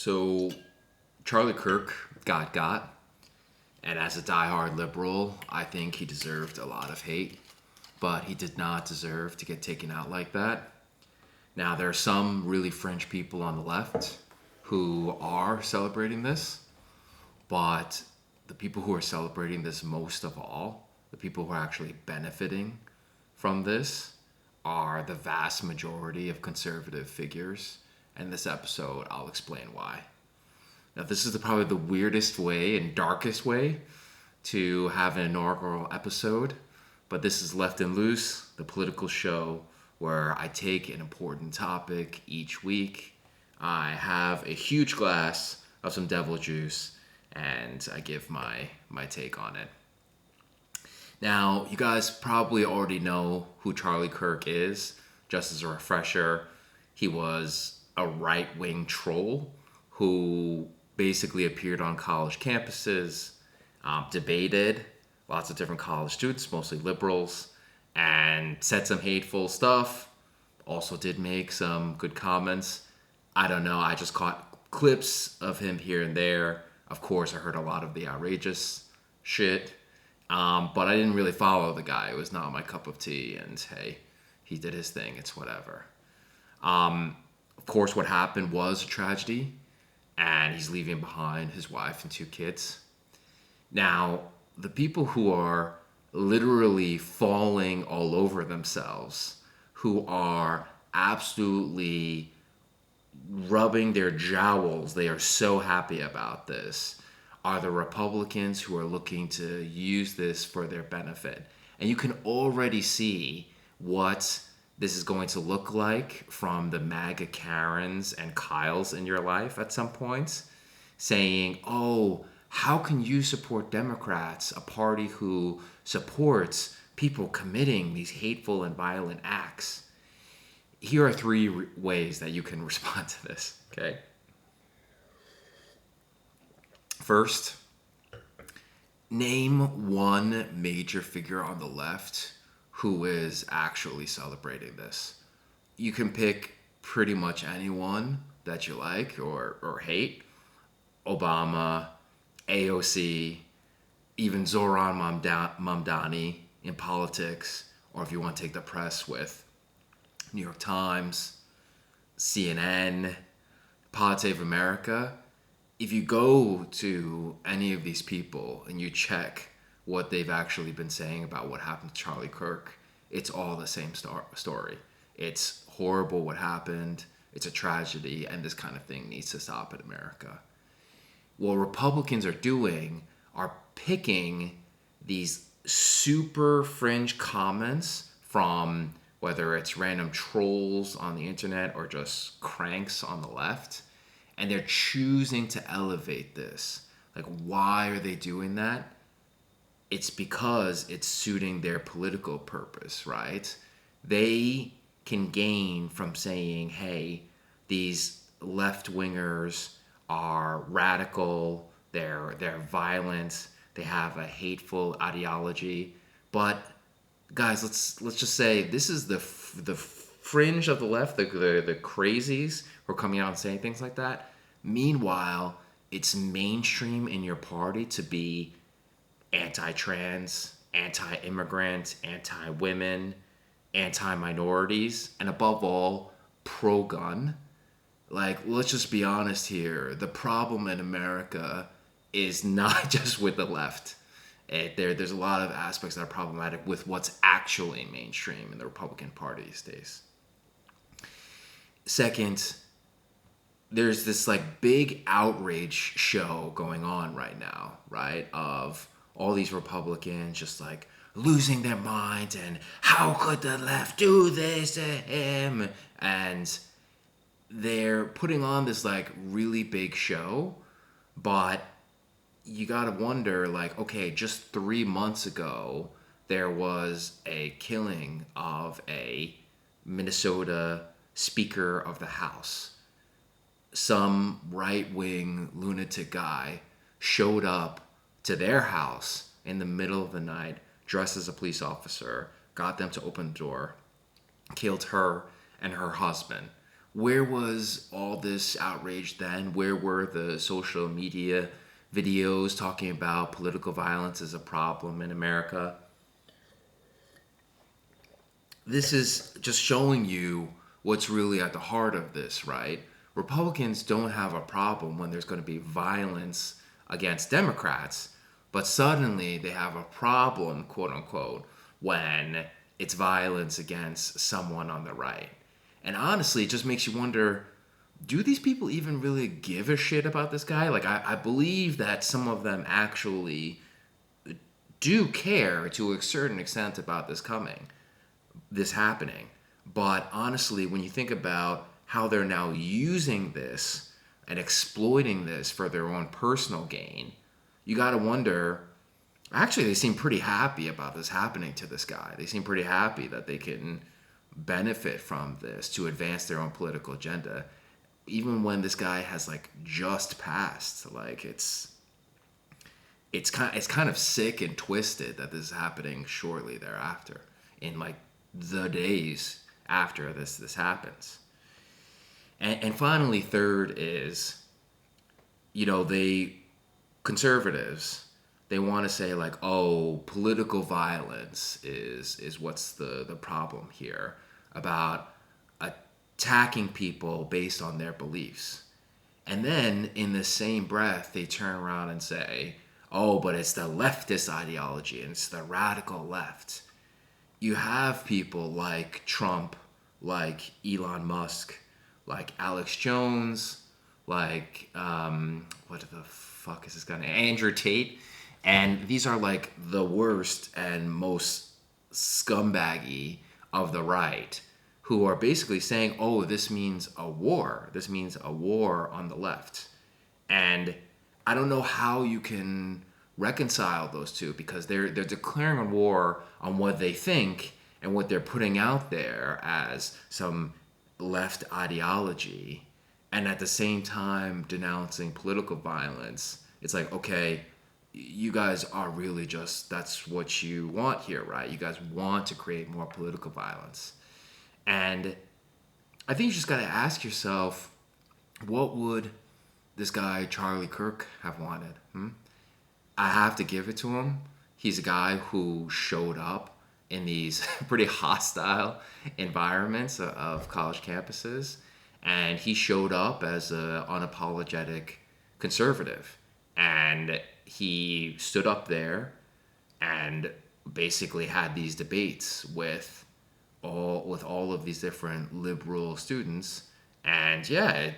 So Charlie Kirk got, and as a diehard liberal, I think he deserved a lot of hate, but he did not deserve to get taken out like that. Now there are some really fringe people on the left who are celebrating this, but the people who are celebrating this most of all, the people who are actually benefiting from this, are the vast majority of conservative figures. And this episode, I'll explain why. Now, this is probably the weirdest way and darkest way to have an inaugural episode, but this is Left and Loose, the political show where I take an important topic each week. I have a huge glass of some devil juice, and I give my take on it. Now, you guys probably already know who Charlie Kirk is. Just as a refresher, he was a right-wing troll who basically appeared on college campuses, debated lots of different college students, mostly liberals, and said some hateful stuff. Also did make some good comments. I don't know, I just caught clips of him here and there. Of course, I heard a lot of the outrageous shit, but I didn't really follow the guy. It was not my cup of tea, and hey, he did his thing. It's whatever. Of course, what happened was a tragedy, and he's leaving behind his wife and 2 kids. Now, the people who are literally falling all over themselves, who are absolutely rubbing their jowls, they are so happy about this, are the Republicans who are looking to use this for their benefit. And you can already see what this is going to look like from the MAGA Karens and Kyles in your life at some points, saying, oh, how can you support Democrats, a party who supports people committing these hateful and violent acts? Here are 3 ways that you can respond to this, okay? First, name one major figure on the left who is actually celebrating this. You can pick pretty much anyone that you like or hate. Obama, AOC, even Zoran Mamdani in politics, or if you want to take the press with New York Times, CNN, Politics of America. If you go to any of these people and you check what they've actually been saying about what happened to Charlie Kirk, it's all the same story. It's horrible what happened, it's a tragedy, and this kind of thing needs to stop in America. What Republicans are doing are picking these super fringe comments from whether it's random trolls on the internet or just cranks on the left, and they're choosing to elevate this. Like, why are they doing that? It's because it's suiting their political purpose, right? They can gain from saying, hey, these left-wingers are radical, they're violent, they have a hateful ideology. But guys, let's just say this is the fringe of the left, the crazies who are coming out and saying things like that. Meanwhile, it's mainstream in your party to be anti-trans, anti-immigrant, anti-women, anti-minorities, and above all, pro-gun. Like, let's just be honest here. The problem in America is not just with the left. There's a lot of aspects that are problematic with what's actually mainstream in the Republican Party these days. Second, there's this like big outrage show going on right now, right? Of all these Republicans just like losing their minds and how could the left do this to him? And they're putting on this like really big show, but you gotta wonder, like, okay, just 3 months ago, there was a killing of a Minnesota Speaker of the House. Some right-wing lunatic guy showed up to their house in the middle of the night, dressed as a police officer, got them to open the door, killed her and her husband. where was all this outrage then? Where were the social media videos talking about political violence as a problem in America? This is just showing you what's really at the heart of this, right? Republicans don't have a problem when there's going to be violence against Democrats, but suddenly they have a problem, quote unquote, when it's violence against someone on the right. And honestly, it just makes you wonder, do these people even really give a shit about this guy? Like, I believe that some of them actually do care to a certain extent about this happening. But honestly, when you think about how they're now using this and exploiting this for their own personal gain, you got to wonder. Actually, they seem pretty happy about this happening to this guy. They seem pretty happy that they can benefit from this to advance their own political agenda, even when this guy has like just passed. Like it's kind of sick and twisted that this is happening shortly thereafter, in like the days after this happens. And finally, third is, conservatives, they want to say like, oh, political violence is what's the problem here, about attacking people based on their beliefs. And then in the same breath, they turn around and say, oh, but it's the leftist ideology and it's the radical left. You have people like Trump, like Elon Musk, like Alex Jones, like, what the fuck is this guy? Andrew Tate. And these are like the worst and most scumbaggy of the right, who are basically saying, oh, this means a war. This means a war on the left. And I don't know how you can reconcile those two, because they're declaring a war on what they think and what they're putting out there as some left ideology, and at the same time denouncing political violence. It's like, okay, you guys are really just, that's what you want here, right? You guys want to create more political violence. And I think you just got to ask yourself, what would this guy Charlie Kirk have wanted? I have to give it to him. He's a guy who showed up in these pretty hostile environments of college campuses, and he showed up as an unapologetic conservative. And he stood up there and basically had these debates with all of these different liberal students. And yeah,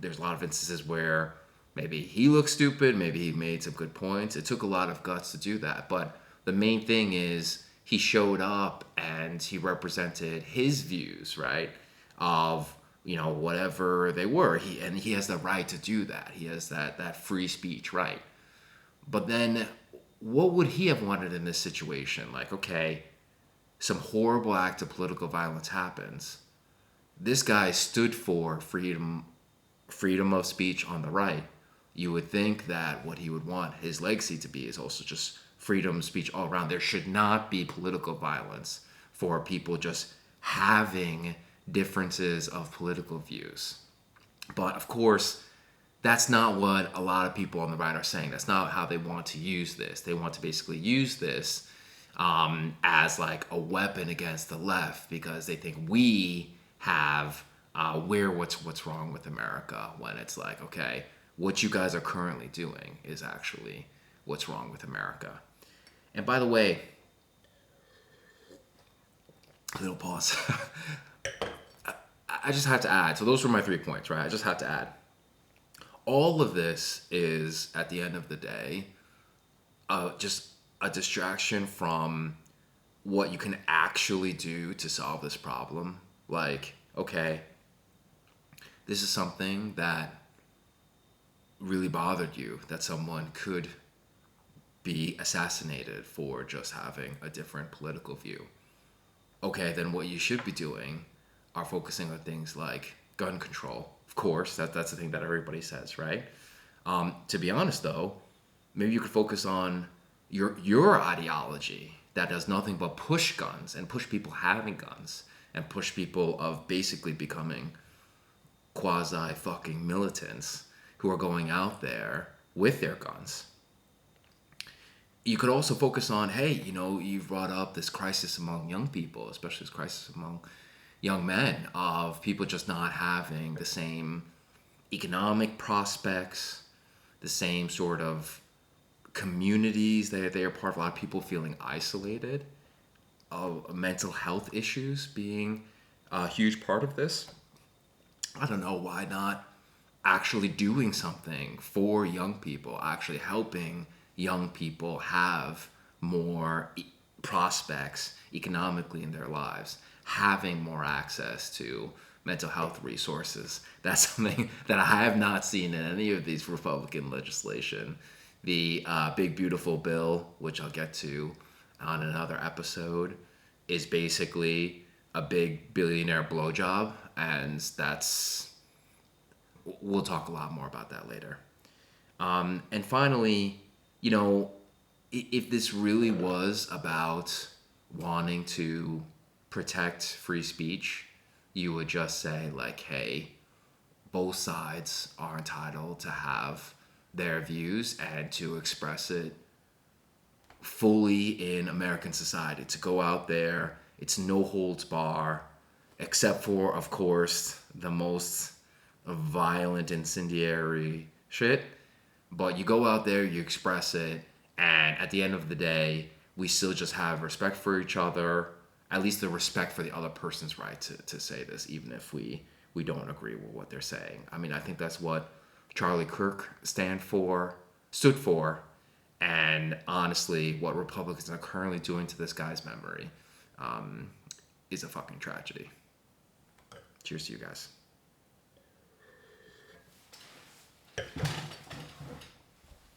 there's a lot of instances where maybe he looked stupid, maybe he made some good points. It took a lot of guts to do that, but the main thing is he showed up and he represented his views, right? Of, whatever they were. He has the right to do that. He has that free speech right. But then what would he have wanted in this situation? Like, okay, some horrible act of political violence happens. This guy stood for freedom of speech on the right. You would think that what he would want his legacy to be is also just freedom of speech all around. There should not be political violence for people just having differences of political views. But of course, that's not what a lot of people on the right are saying. That's not how they want to use this. They want to basically use this as like a weapon against the left, because they think we're what's wrong with America, when it's like, okay, what you guys are currently doing is actually what's wrong with America. And by the way, a little pause. I just have to add, so those were my 3 points, right? I just have to add, all of this is, at the end of the day, just a distraction from what you can actually do to solve this problem. Like, okay, this is something that really bothered you, that someone could be assassinated for just having a different political view. Okay, then what you should be doing are focusing on things like gun control. Of course, that's the thing that everybody says, right? To be honest, though, maybe you could focus on your ideology that does nothing but push guns and push people having guns and push people of basically becoming quasi fucking militants who are going out there with their guns. You could also focus on, hey, you've brought up this crisis among young people, especially this crisis among young men, of people just not having the same economic prospects, the same sort of communities that they are part of. A lot of people feeling isolated, mental health issues being a huge part of this. I don't know, why not actually doing something for young people, actually helping young people have more prospects economically in their lives, having more access to mental health resources. That's something that I have not seen in any of these Republican legislation. The Big Beautiful Bill, which I'll get to on another episode, is basically a big billionaire blowjob, and we'll talk a lot more about that later. And finally, if this really was about wanting to protect free speech, you would just say, like, hey, both sides are entitled to have their views and to express it fully in American society, to go out there. It's no holds bar, except for, of course, the most violent, incendiary shit. But you go out there, you express it, and at the end of the day, we still just have respect for each other, at least the respect for the other person's right to say this, even if we don't agree with what they're saying. I mean, I think that's what Charlie Kirk stood for, and honestly, what Republicans are currently doing to this guy's memory is a fucking tragedy. Cheers to you guys.